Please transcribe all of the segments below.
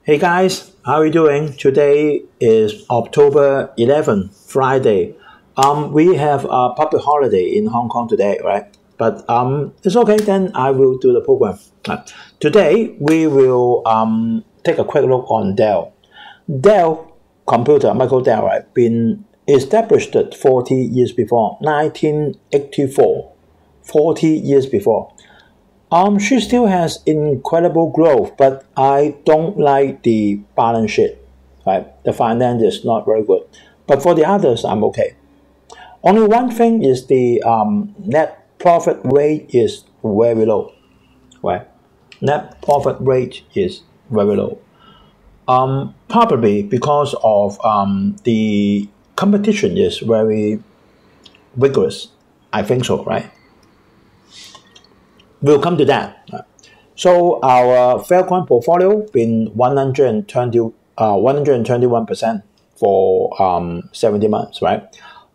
Hey guys, how are you doing? Today is October 11th, Friday. We have a public holiday in Hong Kong today, right? But it's okay. Then I will do the program. Today we will take a quick look on DELL. DELL computer, Michael Dell, right? Been established 40 years before, 1984. 40 years before. She still has incredible growth, but I don't like the balance sheet. Right, the finance is not very good. But for the others, I'm okay. Only one thing is the net profit rate is very low. Right, net profit rate is very low. Probably because of the competition is very vigorous. I think so, right? We'll come to that. So our Faircoin portfolio been 121% for 70 months, right?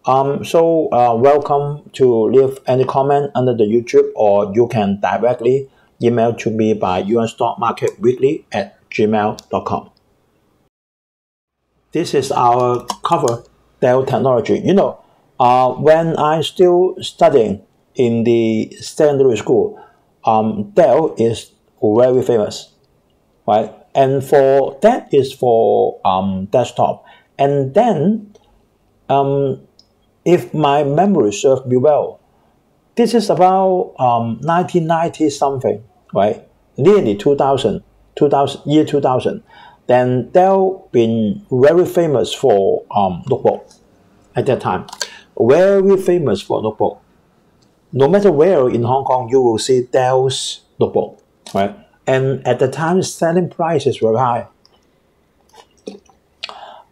Welcome to leave any comment under the YouTube, or you can directly email to me by Ustockmarketweekly@gmail.com. This is our cover, DELL Technology. When I still studying in the secondary school, DELL is very famous, right? And for that is for desktop. And then, if my memory serves me well, this is about 1990 something, right? Nearly 2000, year 2000. Then DELL been very famous for notebook at that time. Very famous for notebook. No matter where in Hong Kong, you will see DELL's notebook, right? And at the time, selling prices were high,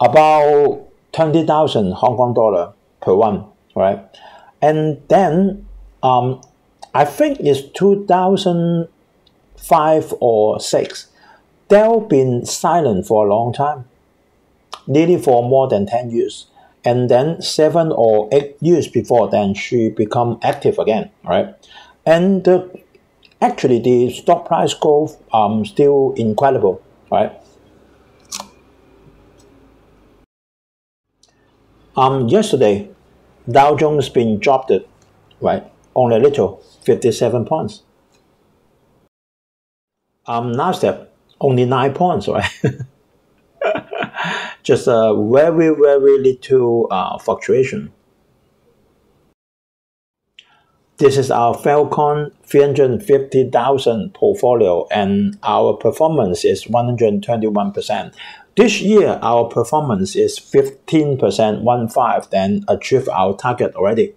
about 20,000 Hong Kong dollar per one, right? And then, I think it's 2005 or 6. DELL been silent for a long time, nearly for more than 10 years. And then 7 or 8 years before then, she become active again, right? And actually, the stock price growth still incredible, right? Yesterday, Dow Jones been dropped, right? Only a little, 57 points. Nasdaq only 9 points, right? Just a very, very little fluctuation. This is our Faircoin 350,000 portfolio, and our performance is 121%. This year, our performance is 15%, 1.5, then achieve our target already.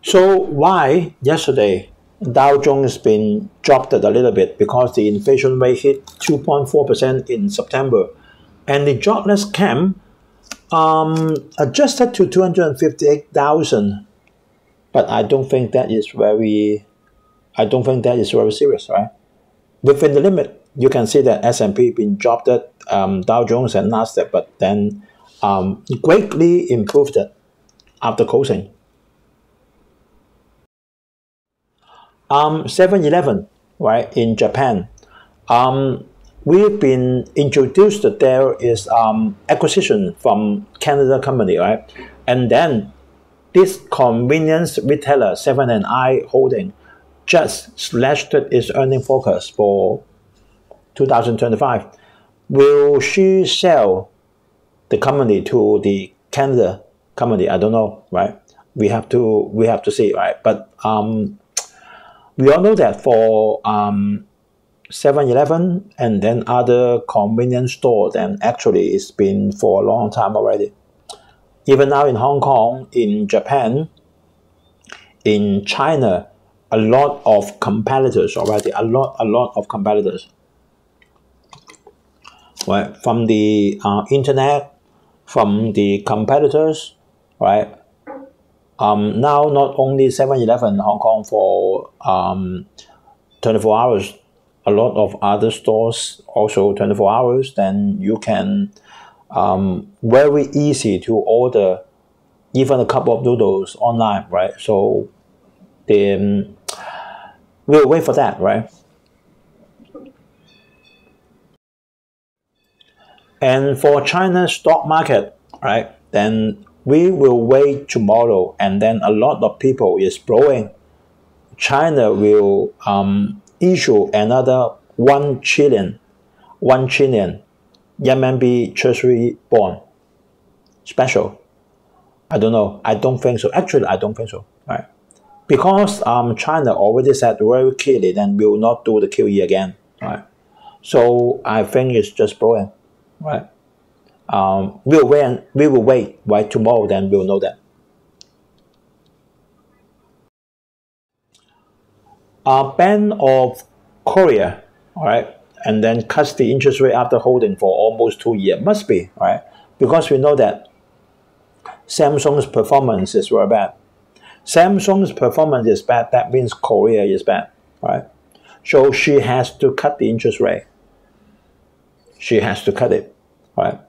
So why yesterday Dow Jones been dropped a little bit? Because the inflation rate hit 2.4% in September, and the jobless claim adjusted to 258,000. But I don't think that is very serious, right? Within the limit, you can see that S&P been dropped, Dow Jones and Nasdaq, but then greatly improved it after closing. 7-Eleven, right, in Japan. We've been introduced that there is acquisition from Canada company, right? And then this convenience retailer, 7&I Holding, just slashed its earning forecast for 2025. Will she sell the company to the Canada company? I don't know, right? We have to see, right? But we all know that for 7-Eleven and then other convenience stores, and actually it's been for a long time already. Even now in Hong Kong, in Japan, in China, a lot of competitors already, a lot of competitors. Right, from the internet, from the competitors, right? Now not only 7-Eleven in Hong Kong for 24 hours, a lot of other stores also 24 hours, then you can very easy to order even a cup of noodles online, right? So the We'll wait for that, right? And for China's stock market, right, then we will wait tomorrow, and then a lot of people is blowing. China will issue another 1 trillion RMB treasury bond special. I don't know. I don't think so. Actually, I don't think so. Right? Because China already said very clearly that we will not do the QE again. Right? So I think it's just blowing. Right? We will wait. Right? Tomorrow, then we'll know that. Bank of Korea, all right, and then cuts the interest rate after holding for almost 2 years. Must be, right? Because we know that Samsung's performance is very bad. Samsung's performance is bad. That means Korea is bad, right? So she has to cut the interest rate. She has to cut it, right?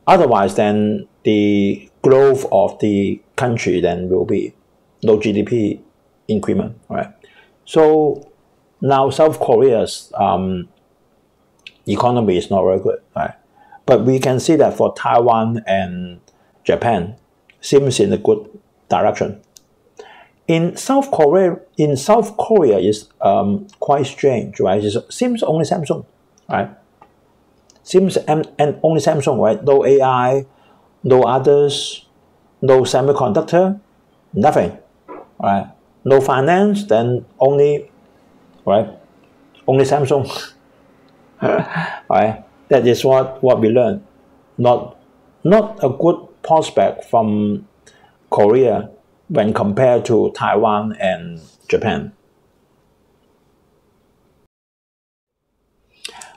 Otherwise, then the growth of the country then will be no GDP increment, right? So now South Korea's economy is not very good, right? But we can see that for Taiwan and Japan, seems in a good direction. In South Korea is quite strange, right? It seems only Samsung, right? Seems and only Samsung, right? No AI, no others, no semiconductor, nothing, right? No finance, then only, right? Only Samsung, right? That is what we learned. Not a good prospect from Korea when compared to Taiwan and Japan.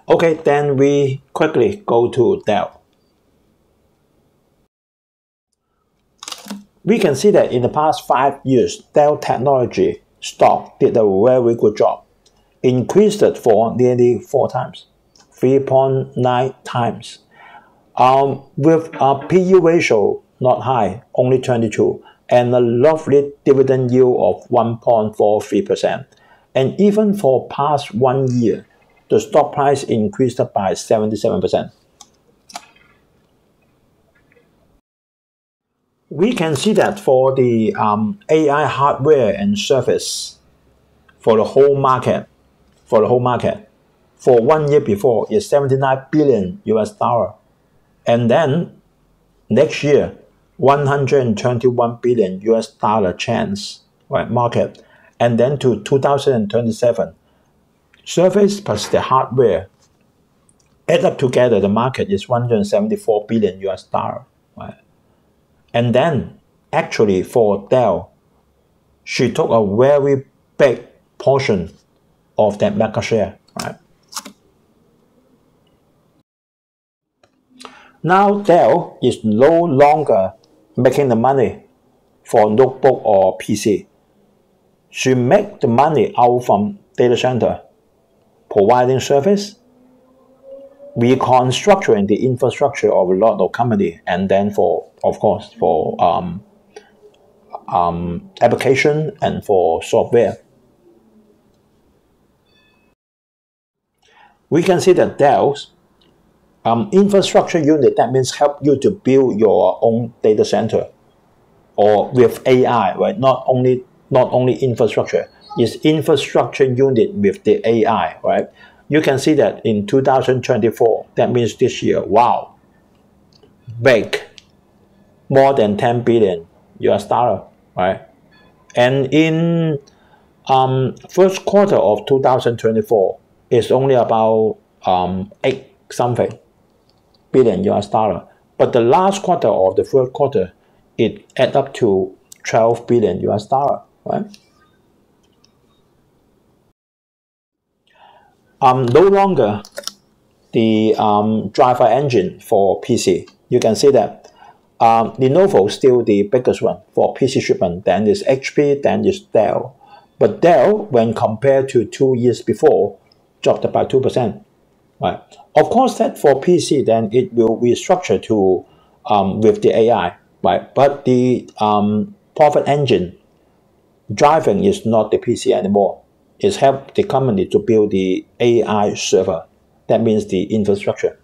Okay, then we quickly go to DELL. We can see that in the past 5 years, DELL Technology stock did a very good job. Increased it for nearly 4 times, 3.9 times. With a PE ratio not high, only 22, and a lovely dividend yield of 1.43%. And even for past 1 year, the stock price increased by 77%. We can see that for the AI hardware and service for the whole market, for 1 year before is $79 billion US, and then next year 121 billion US chance, right, market, and then to 2027, service plus the hardware add up together, the market is 174 billion US, right? And then actually for DELL, she took a very big portion of that market share, right? Now DELL is no longer making the money for notebook or PC. She make the money out from data center, providing service, reconstructing the infrastructure of a lot of company, and then for, of course, for application and for software. We can see that DELL's infrastructure unit, that means help you to build your own data center, or with AI, right? Not only infrastructure, it's infrastructure unit with the AI, right? You can see that in 2024, that means this year, wow, big, more than 10 billion US dollar, right? And in first quarter of 2024, it's only about 8 something billion US dollar. But the last quarter of the third quarter, it add up to 12 billion US dollar, right? No longer the driver engine for PC. You can see that Lenovo is still the biggest one for PC shipment. Then is HP, then is DELL. But DELL, when compared to 2 years before, dropped by 2%. Right. Of course, that for PC, then it will restructure to with the AI, right? But the profit engine driving is not the PC anymore. is help the company to build the AI server. That means the infrastructure.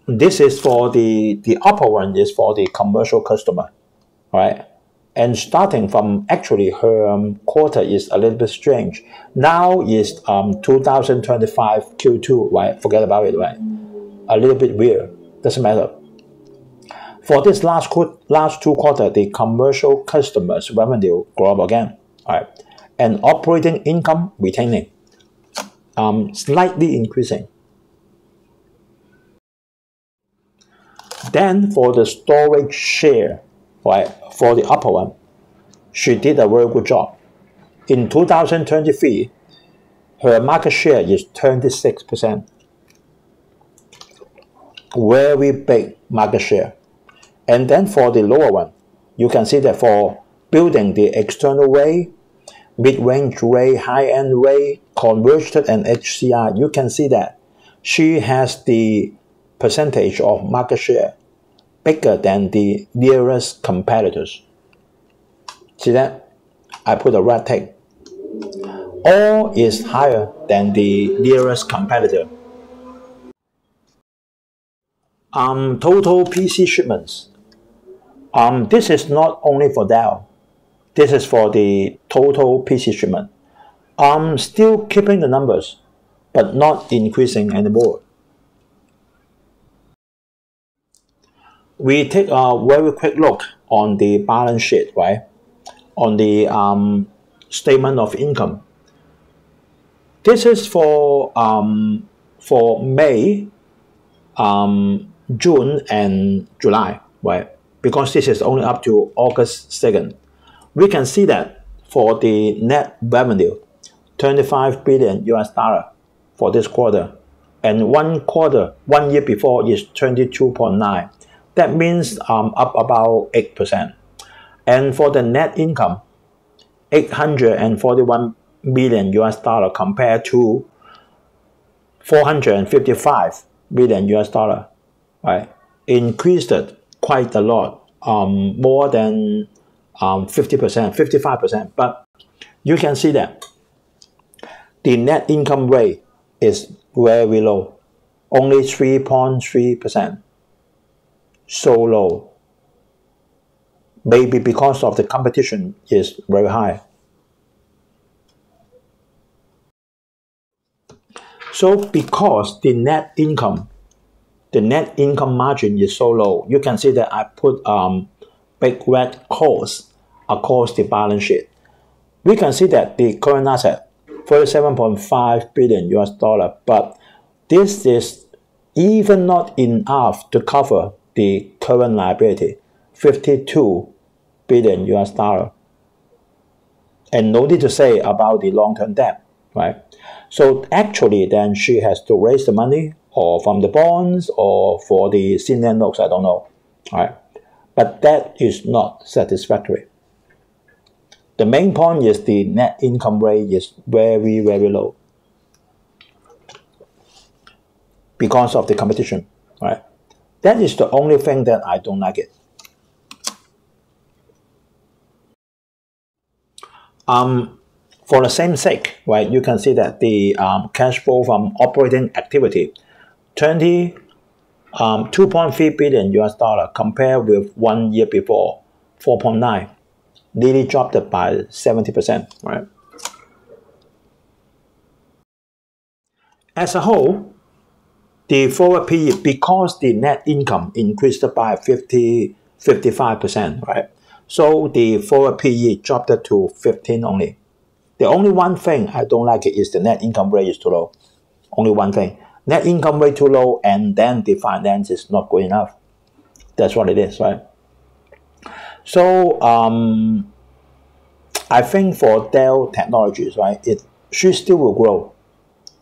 This is for the upper one is for the commercial customer, right? And starting from actually her quarter is a little bit strange. Now is 2025 Q2, right? Forget about it, right? A little bit weird. Doesn't matter. For this last two quarters, the commercial customers revenue grow up again, right? And operating income retaining, slightly increasing. Then for the storage share, right, for the upper one, she did a very good job. In 2023, her market share is 26%. Very big market share. And then for the lower one, you can see that for building the external way, mid-range way, high-end way, converged and HCI, you can see that she has the percentage of market share bigger than the nearest competitors. See that? I put a red tick. All is higher than the nearest competitor. Total PC shipments. This is not only for DELL. This is for the total PC shipment. Still keeping the numbers, but not increasing anymore. We take a very quick look on the balance sheet, right? On the statement of income. This is for May, June, and July, right? Because this is only up to August 2nd. We can see that for the net revenue, 25 billion US dollar for this quarter, and one year before is 22.9. That means up about 8%. And for the net income, 841 million US dollar compared to 455 million US dollar, right? Increased it quite a lot, more than 50%, 55%. But you can see that the net income rate is very low, only 3.3%. So low. Maybe because of the competition is very high. So because the net income margin is so low, you can see that I put big red cross across the balance sheet. We can see that the current asset, 37.5 billion US dollar, but this is even not enough to cover the current liability, 52 billion US dollar. And no need to say about the long-term debt, right? So actually then she has to raise the money or from the bonds or for the senior notes, I don't know, right? But that is not satisfactory. The main point is the net income rate is very, very low because of the competition, right? That is the only thing that I don't like it. For the same sake, right, you can see that the cash flow from operating activity, 2.3 billion US dollar compared with 1 year before, 4.9, nearly dropped it by 70%, right? As a whole, the forward PE, because the net income increased by 55%, right? So the forward PE dropped it to 15 only. The only one thing I don't like it is the net income rate is too low. Only one thing. Net income rate too low, and then the finance is not good enough. That's what it is, right? So I think for DELL Technologies, right, she still will grow,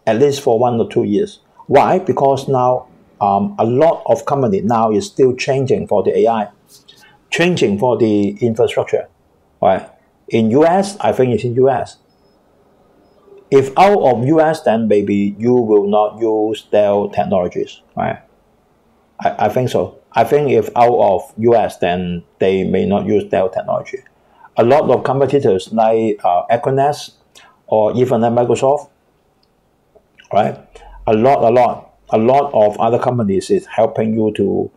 at least for 1 or 2 years. Why? Because now a lot of company now is still changing for the AI, changing for the infrastructure, right? In US, I think it's in US. If out of US, then maybe you will not use DELL Technologies, right? I think so. I think if out of US, then they may not use Dell technology. A lot of competitors like Equinix or even like Microsoft, right? A lot of other companies is helping you to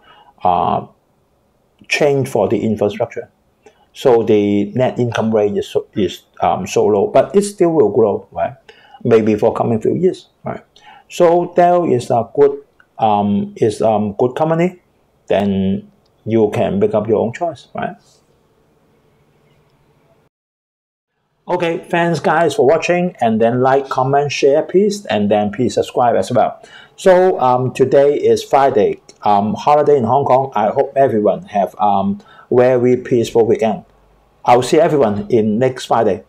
change for the infrastructure. So the net income rate is so low, but it still will grow, right? Maybe for coming few years, right? So Dell is a good good company. Then you can make up your own choice, right? Okay, thanks guys for watching, and then like, comment, share please, and then please subscribe as well. So today is Friday, holiday in Hong Kong. I hope everyone have very peaceful weekend. I'll see everyone in next Friday.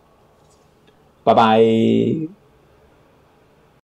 Bye bye.